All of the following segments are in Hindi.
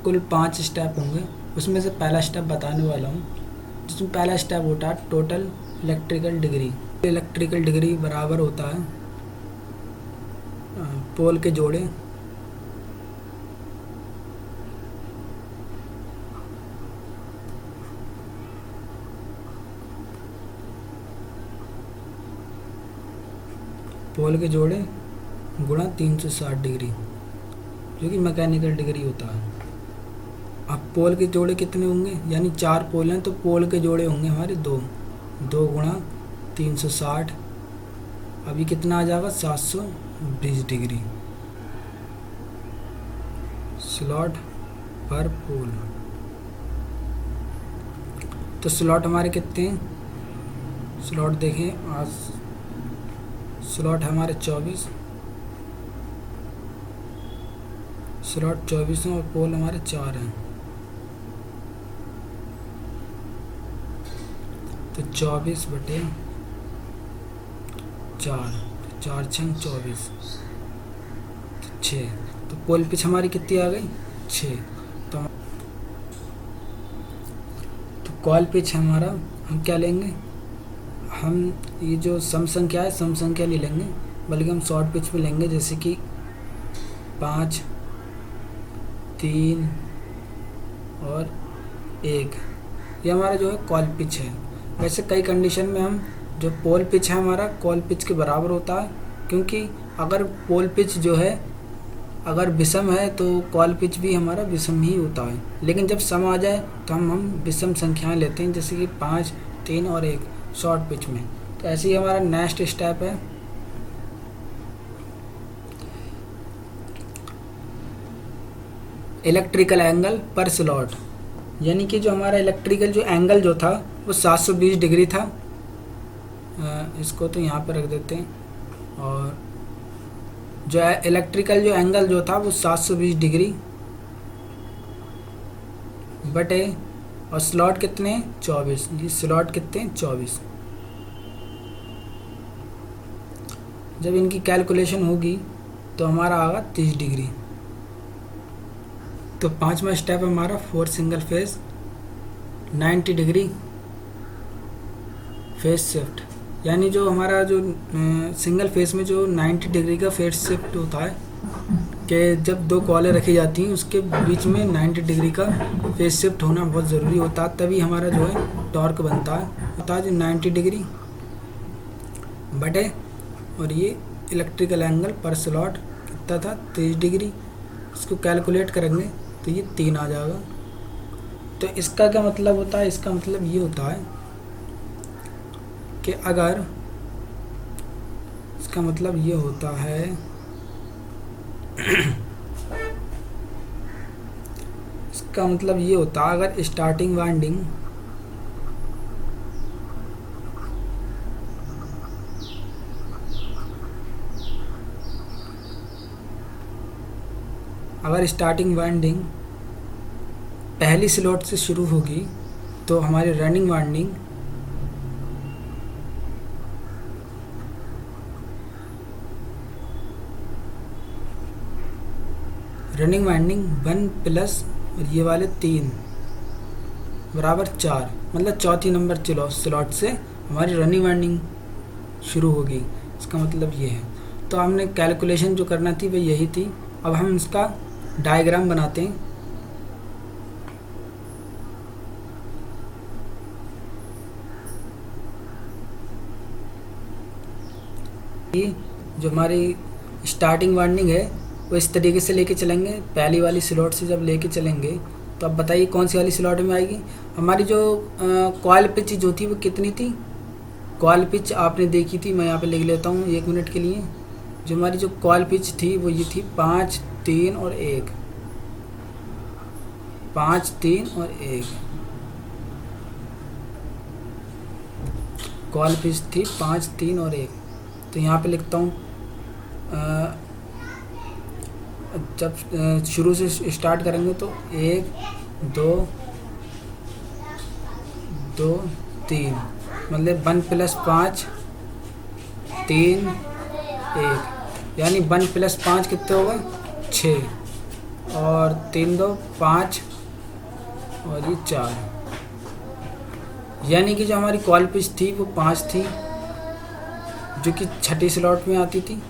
कुल 5 स्टेप होंगे, उसमें से पहला स्टेप बताने वाला हूँ, जिसमें पहला स्टेप होता है total electrical degree. Electrical degree बराबर होता है पोल के जोड़े गुणा 360 डिग्री, जो कि मैकेनिकल डिग्री होता है। अब पोल के जोड़े कितने होंगे, यानी 4 पोल हैं तो पोल के जोड़े होंगे हमारे 2 गुणा 360, अभी कितना आ जाएगा 720 डिग्री स्लॉट पर पोल। तो स्लॉट हमारे कितने हैं, स्लॉट देखें, आज स्लॉट हमारे 24 स्लॉट 24 हैं और पोल हमारे 4 हैं। तो 24 बटे 4, 4 छंग 24, 6। तो पोल पिच हमारी कितनी आ गई 6। तो कॉल पिच हमारा हम क्या लेंगे, हम ये जो सम संख्या है सम संख्या नहीं लेंगे, बल्कि हम शॉर्ट पिच में लेंगे, जैसे कि 5, 3 और 1, ये हमारा जो है कॉल पिच है। वैसे कई कंडीशन में हम जो पोल पिच है हमारा कॉल पिच के बराबर होता है, क्योंकि अगर पोल पिच जो है अगर विषम है तो कॉल पिच भी हमारा विषम ही होता है। लेकिन जब सम आ जाए तो हम विषम संख्याएं लेते हैं, जैसे कि 5, 3 और 1 शॉर्ट पिच में। तो ऐसे ही हमारा नेक्स्ट स्टेप है इलेक्ट्रिकल एंगल पर स्लॉट, यानी कि जो हमारा इलेक्ट्रिकल जो एंगल जो था वो 720 डिग्री था। इसको तो यहाँ पर रख देते हैं, और जो इलेक्ट्रिकल जो एंगल जो था वो 720 डिग्री बटे, और स्लॉट कितने हैं 24, ये स्लॉट कितने हैं 24। जब इनकी कैलकुलेशन होगी तो हमारा आगा 30 डिग्री। तो 5वां स्टेप हमारा 4 single phase 90 degree phase shift, यानी जो हमारा जो सिंगल फेज में जो 90 डिग्री का फेज शिफ्ट होता है, कि जब 2 कॉलें रखी जाती हैं उसके बीच में 90 डिग्री का फेज शिफ्ट होना बहुत ज़रूरी होता है, तभी हमारा जो है टॉर्क बनता है जो 90 डिग्री बटे, और ये इलेक्ट्रिकल एंगल पर स्लॉट कितना था 30 डिग्री। इसको कैलकुलेट करेंगे तो ये 3 आ जाएगा। तो इसका क्या मतलब होता है, इसका मतलब ये होता है कि अगर इसका मतलब ये होता है इसका मतलब ये होता है अगर स्टार्टिंग वाइंडिंग पहली स्लॉट से शुरू होगी तो हमारी running winding running winding 1 plus और ये वाले 3 बराबर 4, मतलब चौथी नंबर स्लॉट से हमारी रनिंग वाइंडिंग शुरू होगी। इसका मतलब ये है। तो हमने कैलकुलेशन जो करना थी वह यही थी। अब हम इसका डायग्राम बनाते हैं। ये जो हमारी स्टार्टिंग वाइंडिंग है वो इस तरीके से लेके चलेंगे, पहली वाली स्लॉट से जब लेके चलेंगे तो अब बताइए कौन सी वाली स्लॉट में आएगी। हमारी जो कॉइल पिच जो थी वो कितनी थी, कॉइल पिच आपने देखी थी, मैं यहाँ पे लिख लेता हूँ 1 मिनट के लिए। जो हमारी जो कॉइल पिच थी वो ये थी 5, 3 और 1, 5, 3 और 1। कॉइल पिच थी 5, 3 और 1। तो यहाँ पे लिखता हूँ जब शुरू से स्टार्ट करेंगे तो 1, 2, 2, 3, मतलब 1 + 5, 3, 1, यानी 1 + 5 कितने हो गए 6। और 3 2 5 और ये 4, यानी कि जो हमारी कॉल पिच थी वो 5 थी, जो कि छठी स्लॉट में आती थी।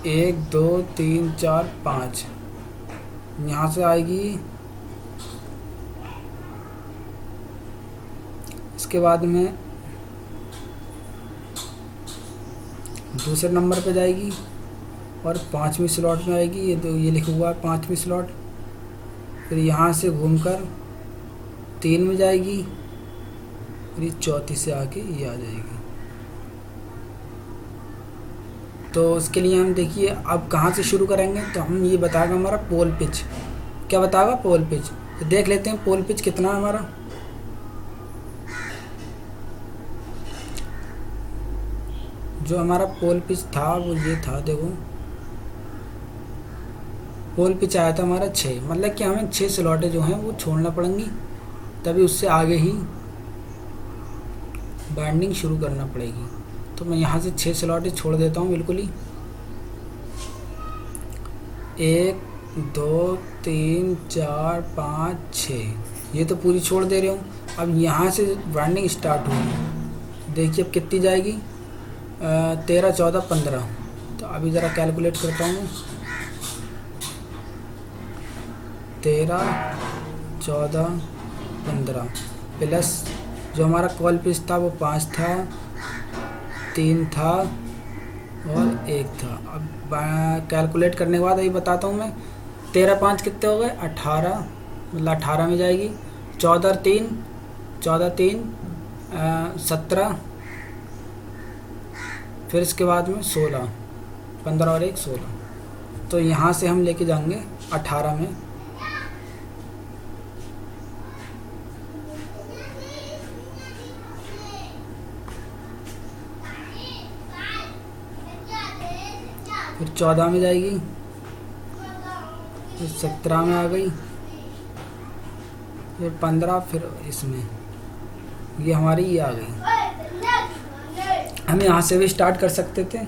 1 2 3 4 5 यहाँ से आएगी। इसके बाद में दूसरे नंबर पे जाएगी और 5वीं स्लॉट में आएगी। ये लिखा हुआ है 5वीं स्लॉट। फिर यहाँ से घूमकर 3 में जाएगी और ये चौथी से आके ये आ जाएगी। तो उसके लिए हम देखिए अब कहाँ से शुरू करेंगे, तो हम ये बताएगा हमारा पोल पिच। क्या बताएगा? Pole pitch. तो देख लेते हैं पोल पिच कितना है हमारा। जो हमारा पोल पिच था वो ये था, देखो पोल पिच आया था हमारा 6, मतलब कि हमें 6 स्लॉटें जो हैं वो छोड़ना पड़ेंगी, तभी उससे आगे ही बाइंडिंग शुरू करना पड़ेगी। तो मैं यहाँ से 6 स्लॉटें छोड़ देता हूँ बिल्कुल ही। 1 2 3 4 5 6 ये तो पूरी छोड़ दे रही हूँ। अब यहाँ से बाइंडिंग स्टार्ट होगी। देखिए अब कितनी जाएगी, 13 14 15। तो अभी ज़रा कैलकुलेट करता हूँ। 13 14 15 प्लस जो हमारा कॉल पिच था वो 5 था, 3 था और 1 था। अब कैलकुलेट करने के बाद अभी बताता हूँ मैं। 13 5 कितने हो गए? 18, मतलब 18 में जाएगी। 14 3 17, फिर इसके बाद में 16, 15 और 1 16। तो यहाँ से हम लेके जाएंगे 18 में। फिर 14 में जाएगी, फिर 17 में आ गई, फिर 15, फिर इसमें ये हमारी ये आ गई। हम यहाँ से भी स्टार्ट कर सकते थे।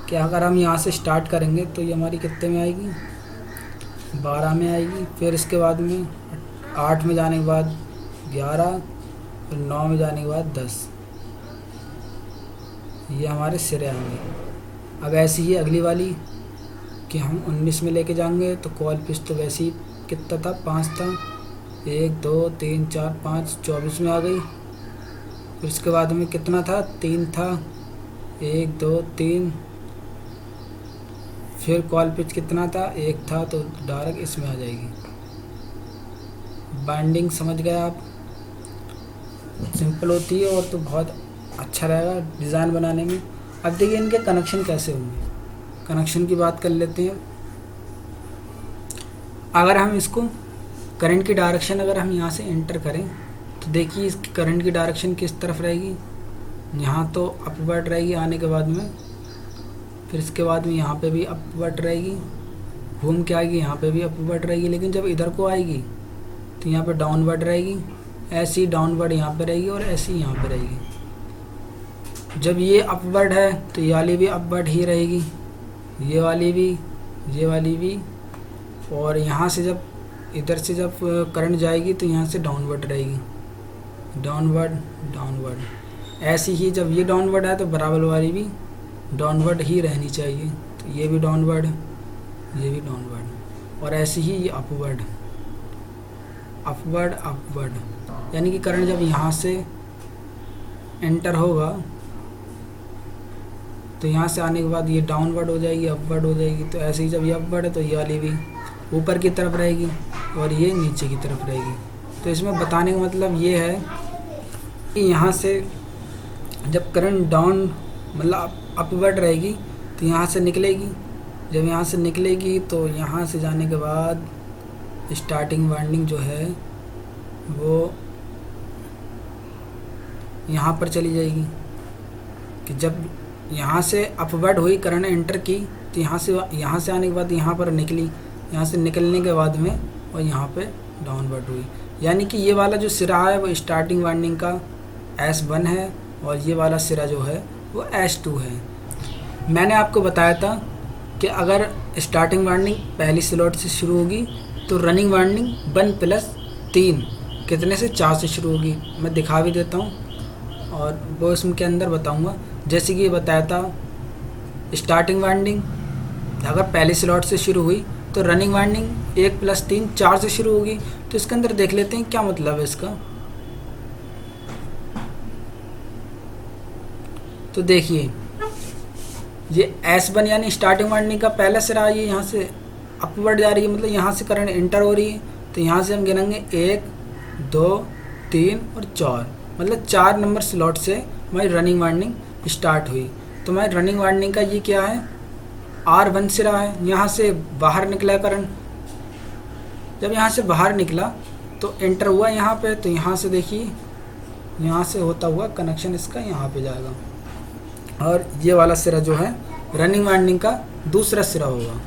क्या अगर हम यहाँ से स्टार्ट करेंगे तो ये हमारी कितने में आएगी? 12 में आएगी। फिर इसके बाद में 8 में जाने के बाद 11, फिर 9 में जाने के बाद 10। ये हमारे सिरे आएंगे। अब ऐसी ही अगली वाली कि हम 19 में लेके जाएंगे। तो कॉल पिच तो वैसे ही कितना था? 5 था। 1 2 3 4 5 24 में आ गई। फिर इसके बाद में कितना था? 3 था। 1 2 3, फिर कॉल पिच कितना था? 1 था, तो डायरेक्ट इसमें आ जाएगी। बाइंडिंग समझ गए आप? सिंपल होती है और तो बहुत अच्छा रहेगा डिज़ाइन बनाने में। अब देखिए इनके कनेक्शन कैसे होंगे। कनेक्शन की बात कर लेते हैं। अगर हम इसको करंट की डायरेक्शन अगर हम यहाँ से एंटर करें तो देखिए इसकी करंट की डायरेक्शन किस तरफ रहेगी। यहाँ तो अपवर्ड रहेगी आने के बाद में, फिर इसके बाद में यहाँ पे भी अपवर्ड रहेगी, घूम के आएगी, यहाँ पे भी अपवर्ड रहेगी। लेकिन जब इधर को आएगी तो यहाँ पे डाउनवर्ड रहेगी, ऐसी डाउनवर्ड यहाँ पे रहेगी और ऐसी यहाँ पे रहेगी। जब ये अपवर्ड है तो ये वाली भी अपवर्ड ही रहेगी, ये वाली भी। और यहाँ से जब इधर से जब करंट जाएगी तो यहाँ से डाउनवर्ड रहेगी, डाउनवर्ड। ऐसी ही जब ये डाउनवर्ड है तो बराबर वाली भी डाउनवर्ड ही रहनी चाहिए। तो ये भी डाउनवर्ड, ये भी डाउनवर्ड। और ऐसी ही ये अपवर्ड, यानी कि करंट जब यहाँ से एंटर होगा तो यहाँ से आने के बाद ये डाउनवर्ड हो जाएगी, अपवर्ड हो जाएगी। तो ऐसे ही जब ये अपवर्ड है तो ये वाली भी ऊपर की तरफ रहेगी और ये नीचे की तरफ रहेगी। तो इसमें बताने का मतलब ये है कि यहाँ से जब करंट डाउन मतलब अपवर्ड रहेगी तो यहाँ से निकलेगी। जब यहाँ से निकलेगी तो यहाँ से जाने के बाद स्टार्टिंग वाइंडिंग जो है वो यहाँ पर चली जाएगी। कि जब यहाँ से अपवर्ड हुई करंट एंटर की तो यहाँ से आने के बाद यहाँ पर निकली, यहाँ से निकलने के बाद में और यहाँ पे डाउनवर्ड हुई। यानी कि ये वाला जो सिरा है वो स्टार्टिंग वाइंडिंग का S1 है और ये वाला सिरा जो है वो S2 है। मैंने आपको बताया था कि अगर स्टार्टिंग वाइंडिंग पहली स्लॉट से शुरू होगी तो रनिंग वाइंडिंग 1+3 कितने से 4 से शुरू होगी। मैं दिखा भी देता हूँ और वो इसके अंदर बताऊँगा। जैसे कि ये बताया था स्टार्टिंग वाइंडिंग अगर पहली स्लॉट से शुरू हुई तो रनिंग वाइंडिंग 1+3 4 से शुरू होगी। तो इसके अंदर देख लेते हैं क्या मतलब है इसका। तो देखिए ये S1 यानी स्टार्टिंग वाइंडिंग का पहला सिरा, ये यहाँ से अपवर्ड जा रही है, मतलब यहाँ से करंट इंटर हो रही है। तो यहाँ से हम गिनेंगे 1 2 3 और 4, मतलब 4 नंबर स्लॉट से हमारी रनिंग वाइंडिंग स्टार्ट हुई। तो हमारी रनिंग वाइंडिंग का ये क्या है, R1 सिरा है। यहाँ से बाहर निकला करंट, जब यहाँ से बाहर निकला तो एंटर हुआ यहाँ पे। तो यहाँ से देखिए यहाँ से होता हुआ कनेक्शन इसका यहाँ पे जाएगा और ये वाला सिरा जो है रनिंग वाइंडिंग का दूसरा सिरा होगा,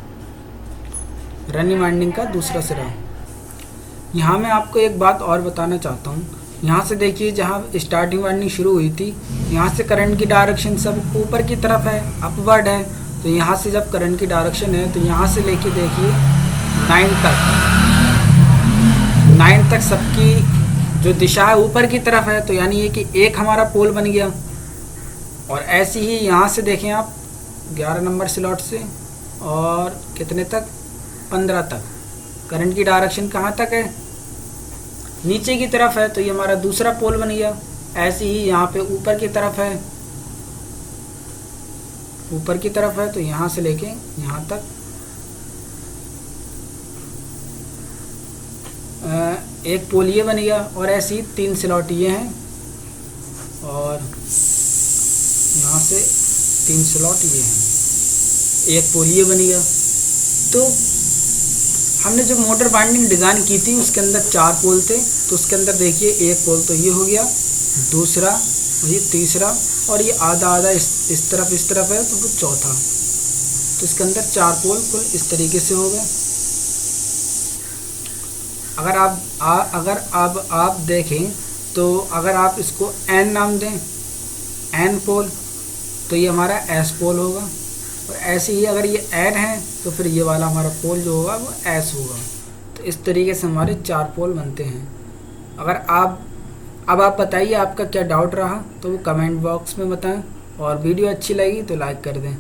रनिंग वाइंडिंग का दूसरा सिरा। यहाँ मैं आपको एक बात और बताना चाहता हूँ। यहाँ से देखिए जहाँ स्टार्टिंग वाइंडिंग शुरू हुई थी यहाँ से करंट की डायरेक्शन सब ऊपर की तरफ है, अपवर्ड है। तो यहाँ से जब करंट की डायरेक्शन है तो यहाँ से लेके देखिए 9 तक सबकी जो दिशा है ऊपर की तरफ है। तो यानी ये कि एक हमारा पोल बन गया। और ऐसे ही यहाँ से देखें आप 11 नंबर स्लॉट से और कितने तक 15 तक करंट की डायरेक्शन कहाँ तक है, नीचे की तरफ है। तो ये हमारा दूसरा पोल बन गया। ऐसे ही यहाँ पे ऊपर की तरफ है, ऊपर की तरफ है। तो यहाँ से लेके यहाँ तक एक पोल ये बन गया। और ऐसे ही 3 स्लॉट ये हैं और यहाँ से 3 स्लॉट ये हैं, एक पोल ये बन गया। तो हमने जो मोटर वाइंडिंग डिज़ाइन की थी उसके अंदर 4 पोल थे। तो उसके अंदर देखिए एक पोल तो ये हो गया, दूसरा, ये तीसरा और ये आधा आधा इस तरफ है तो वो चौथा। तो इसके अंदर 4 पोल कुल इस तरीके से हो गए। अगर आप देखें तो अगर आप इसको N नाम दें, N पोल, तो ये हमारा S पोल होगा। और ऐसे ही अगर ये N है तो फिर ये वाला हमारा पोल जो होगा वो S होगा। तो इस तरीके से हमारे 4 पोल बनते हैं। अगर अब आप बताइए आपका क्या डाउट रहा तो वो कमेंट बॉक्स में बताएं और वीडियो अच्छी लगी तो लाइक कर दें।